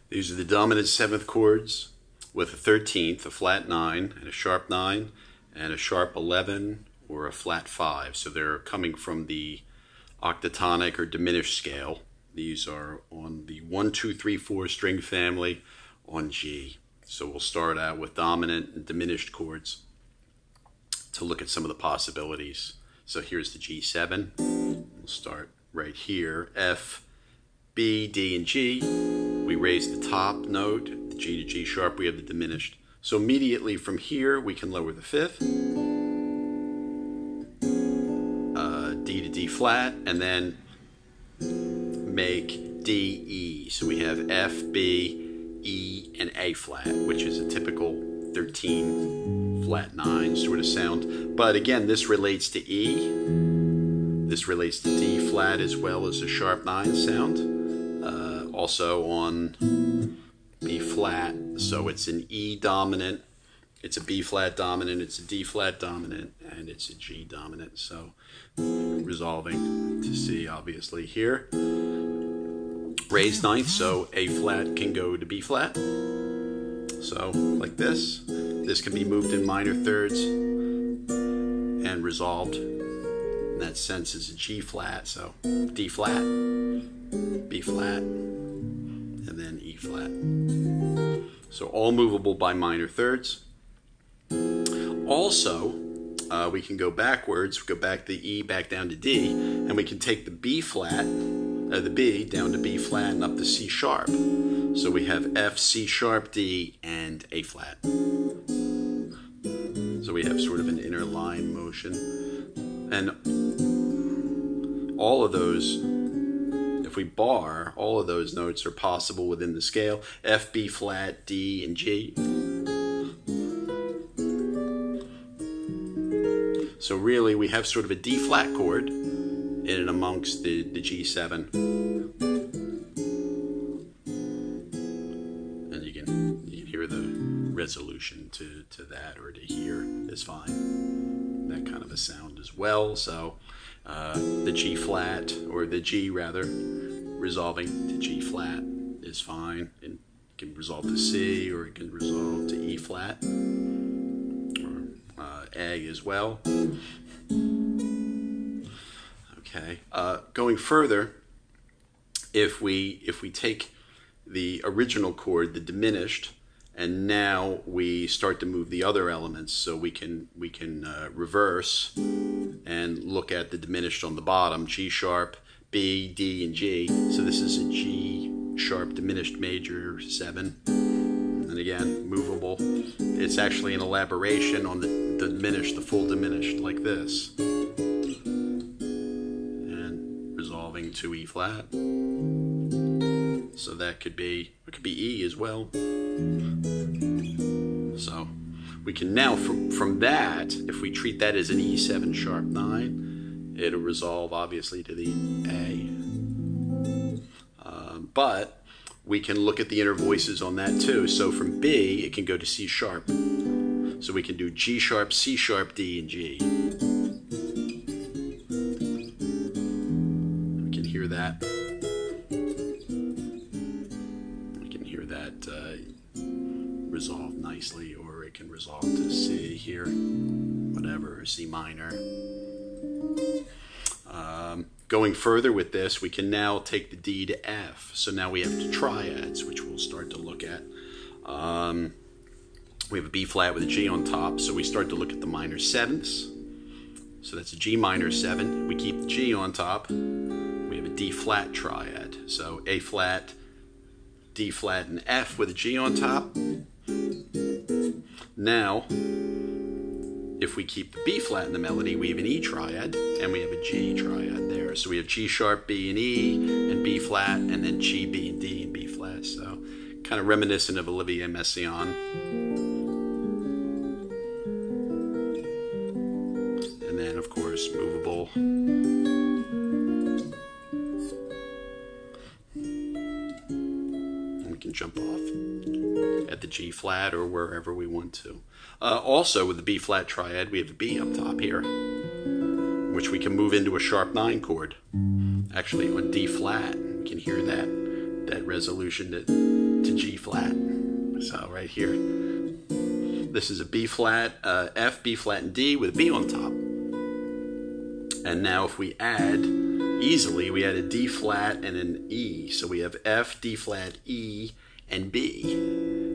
These are the dominant 7th chords with a 13th, a flat 9, and a sharp 9, and a sharp 11, or a flat 5. So they're coming from the octatonic or diminished scale. These are on the 1, 2, 3, 4 string family on G. So we'll start out with dominant and diminished chords to look at some of the possibilities. So here's the G7. We'll start right here. F, B, D, and G. We raise the top note. The G to G sharp, we have the diminished. So immediately from here, we can lower the 5th. D to D flat, and then make D, E. So we have F, B, E, and A flat, which is a typical 13 flat 9 sort of sound. But again, this relates to E. This relates to D flat as well as a sharp 9 sound. Also on B flat. So it's an E dominant, it's a B flat dominant, it's a D flat dominant, and it's a G dominant. So resolving to C obviously here. Raised 9th, so A flat can go to B flat. So like this. This can be moved in minor thirds and resolved. In that sense is a G flat, so D flat, B flat, and then E flat. So all movable by minor thirds. Also, we can go backwards, go back to E, back down to D, and we can take the B flat, the B down to B flat and up to C sharp. So we have F, C sharp, D, and A flat. So we have sort of an inner line motion. And all of those, if we bar, all of those notes are possible within the scale. F, B flat, D, and G. So really we have sort of a D flat chord in and amongst the G7. And you can hear the resolution to that, or to here is fine. That kind of a sound as well. So the G flat, or the G rather, resolving to G flat is fine. It can resolve to C, or it can resolve to E flat, or A as well. Okay. Going further, if we take the original chord, the diminished, and now we start to move the other elements, so we can reverse and look at the diminished on the bottom, G sharp, B, D, and G. So this is a G sharp diminished major 7, and again movable. It's actually an elaboration on the diminished, the full diminished, like this, and resolving to E flat. So that could be, it could be E as well. So we can now, from that, if we treat that as an E7 sharp 9, it'll resolve obviously to the A. But we can look at the inner voices on that too. So from B, it can go to C sharp. So we can do G sharp, C sharp, D, and G. We can hear that. Resolve nicely, or it can resolve to C here, whatever, C minor. Going further with this, we can now take the D to F. So now we have the triads, which we'll start to look at. We have a B flat with a G on top, so we start to look at the minor 7ths. So that's a G minor 7. We keep the G on top. We have a D flat triad. So A flat, D flat, and F with a G on top. Now, if we keep the B flat in the melody, we have an E triad, and we have a G triad there. So we have G sharp, B, and E, and B flat, and then G, B, and D, and B flat. So kind of reminiscent of Olivier Messiaen. And then, of course, movable. And we can jump off at the G flat or wherever we want to. Also with the B flat triad, we have a B up top here, which we can move into a sharp 9 chord. Actually on D flat, we can hear that resolution that to G flat. So right here, this is a B flat, F, B flat, and D with a B on top. And now if we add, easily, we add a D flat and an E. So we have F, D flat, E, and B.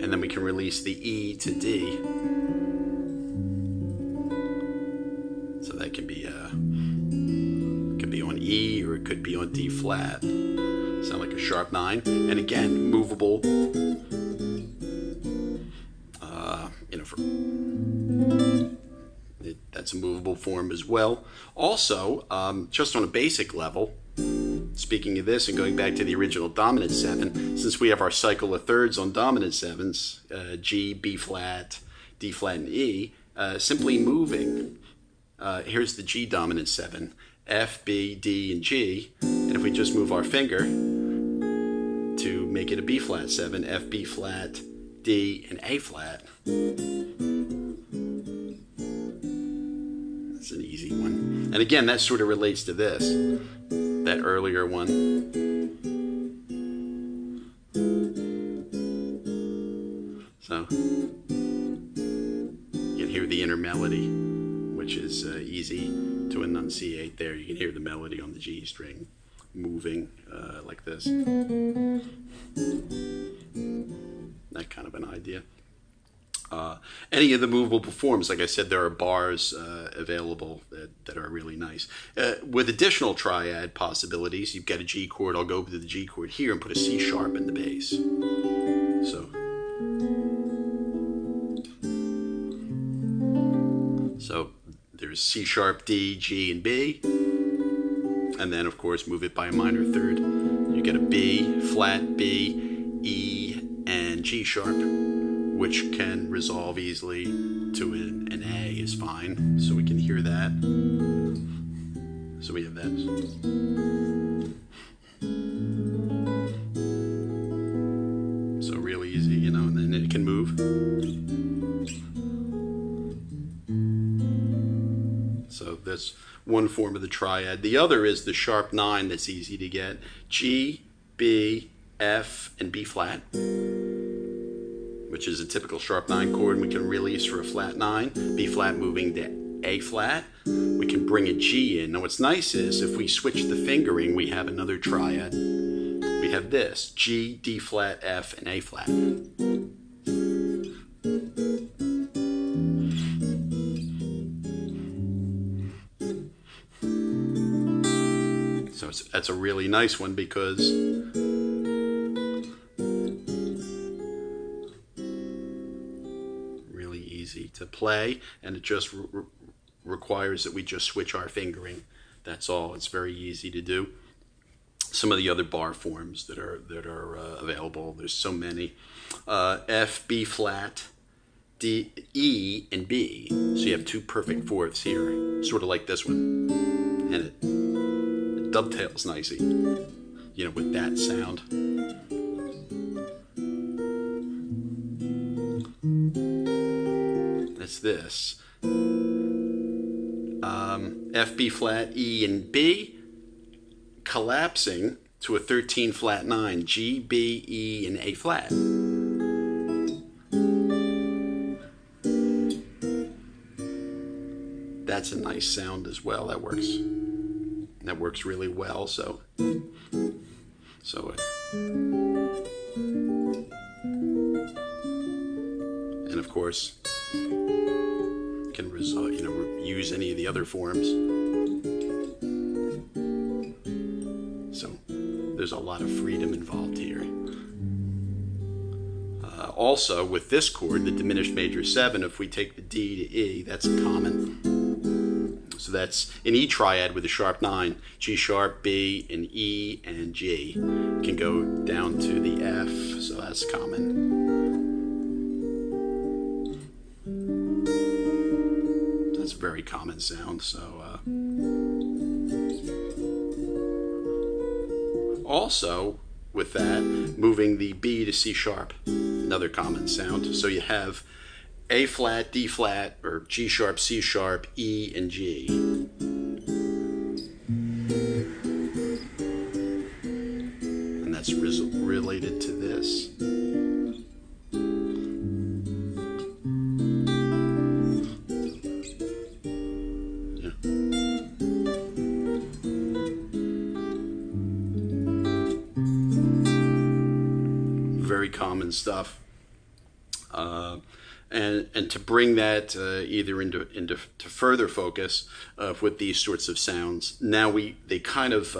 And then we can release the E to D. So that can be on E, or it could be on D flat. Sound like a sharp 9. And again, movable. That's a movable form as well. Also, just on a basic level, speaking of this and going back to the original dominant 7, since we have our cycle of thirds on dominant 7s, G, B flat, D flat, and E, simply moving. Here's the G dominant 7, F, B, D, and G. And if we just move our finger to make it a B flat 7, F, B flat, D, and A flat. That's an easy one. And again, that sort of relates to this, that earlier one. So you can hear the inner melody, which is easy to enunciate there. You can hear the melody on the G string moving like this. That kind of an idea. Any of the movable forms, like I said, there are bars available that are really nice. With additional triad possibilities, you've got a G chord. I'll go to the G chord here and put a C sharp in the bass. So there's C sharp, D, G, and B. And then, of course, move it by a minor third. You get a B, flat, B, E, and G sharp, which can resolve easily to an A is fine. So we can hear that. So we have that. So really easy, you know, and then it can move. So that's one form of the triad. The other is the sharp 9 that's easy to get. G, B, F, and B flat, which is a typical sharp 9 chord. We can release for a flat 9, B flat moving to A flat. We can bring a G in. Now what's nice is if we switch the fingering, we have another triad. We have this, G, D flat, F, and A flat. So that's a really nice one because really easy to play, and it just requires that we just switch our fingering. That's all. It's very easy to do. Some of the other bar forms that are available, there's so many. F, B flat, D, E, and B. So you have two perfect fourths here, sort of like this one, and it dovetails nicely, you know, with that sound. That's this. F, B flat, E, and B, collapsing to a 13 flat 9, G, B, E, and A flat. That's a nice sound as well. That works really well. So and of course can result, you know, use any of the other forms. So there's a lot of freedom involved here. Also, with this chord, the diminished major 7, if we take the D to E, that's a common. So that's an E triad with a sharp 9, G sharp, B, and E, and G. Can go down to the F, so that's common. That's a very common sound. So also with that, moving the B to C sharp, another common sound. So you have A flat, D flat, or G sharp, C sharp, E, and G. And that's related to this. very common stuff. And to bring that either into further focus with these sorts of sounds, now they kind of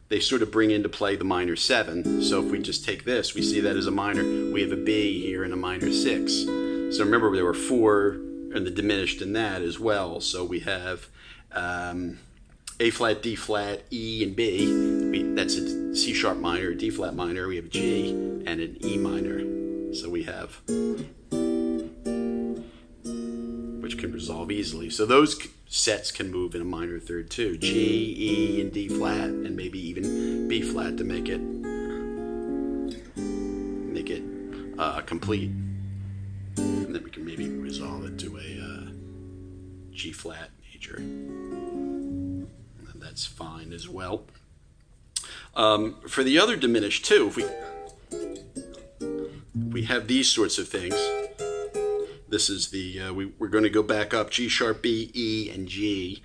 they sort of bring into play the minor 7. So if we just take this, we see that as a minor. We have a B here and a minor 6. So remember, there were 4 and the diminished in that as well. So we have A flat, D flat, E, and B. That's a C sharp minor, D flat minor. We have a G and an E minor. So we have, which can resolve easily. So those sets can move in a minor third too. G, E, and D flat, and maybe even B flat to make it complete. And then we can maybe resolve it to a G flat major. And that's fine as well. For the other diminished too, if we have these sorts of things. This is the, we're going to go back up G sharp, B, E, and G.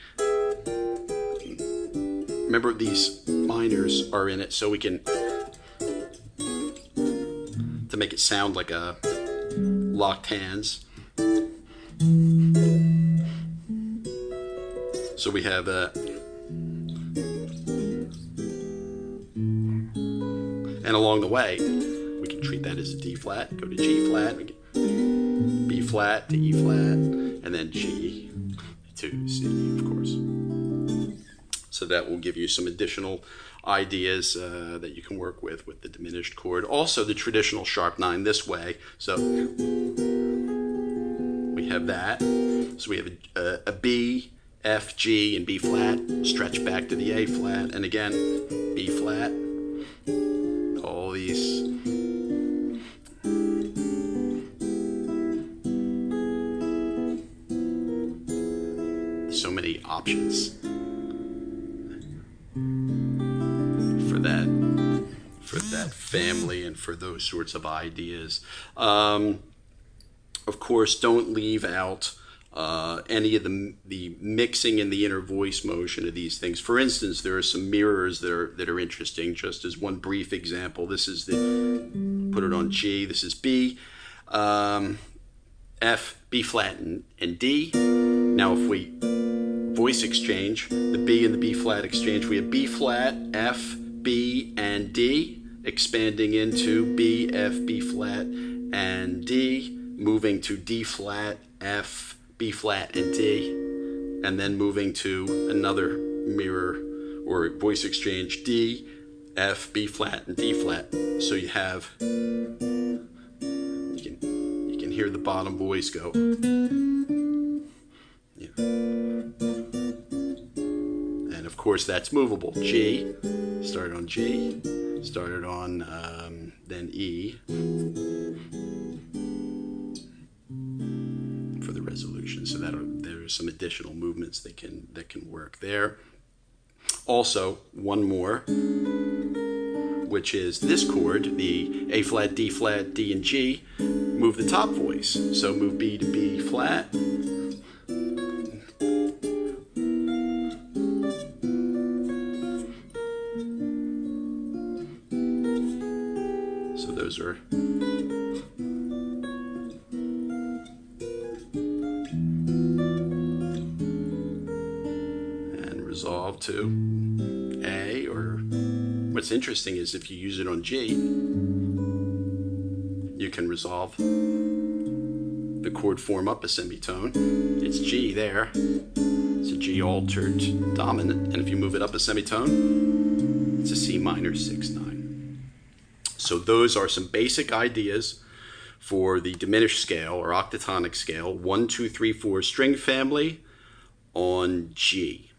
Remember, these minors are in it, so we can, to make it sound like a locked hands. So we have and along the way, we can treat that as a D flat, go to G flat, we get B flat to E flat, and then G to C, of course. So that will give you some additional ideas that you can work with the diminished chord. Also, the traditional sharp 9 this way. So we have that. So we have a B, F, G, and B flat, stretch back to the A flat, and again, B flat. All these. So many options for that family and for those sorts of ideas. Of course, don't leave out any of the mixing and the inner voice motion of these things. For instance, there are some mirrors that are interesting. Just as one brief example, this is put it on G. This is B, F, B flat, and D. Now, if we voice exchange, the B and the B flat exchange, we have B flat, F, B, and D, expanding into B, F, B flat, and D, moving to D flat, F, B flat, and D, and then moving to another mirror or voice exchange, D, F, B flat, and D flat. So you have, you can hear the bottom voice go. Yeah. And of course that's movable. G, started on G, started on then E for the resolution. So there are some additional movements that can work there. Also, one more, which is this chord, the A flat, D flat, D, and G. Move the top voice. So move B to B flat. So those are and resolve to A, or what's interesting is if you use it on G, you can resolve the chord form up a semitone. It's G there. It's a G altered dominant, and if you move it up a semitone, it's a C minor 6/9. So those are some basic ideas for the diminished scale or octatonic scale, 1, 2, 3, 4 string family on G.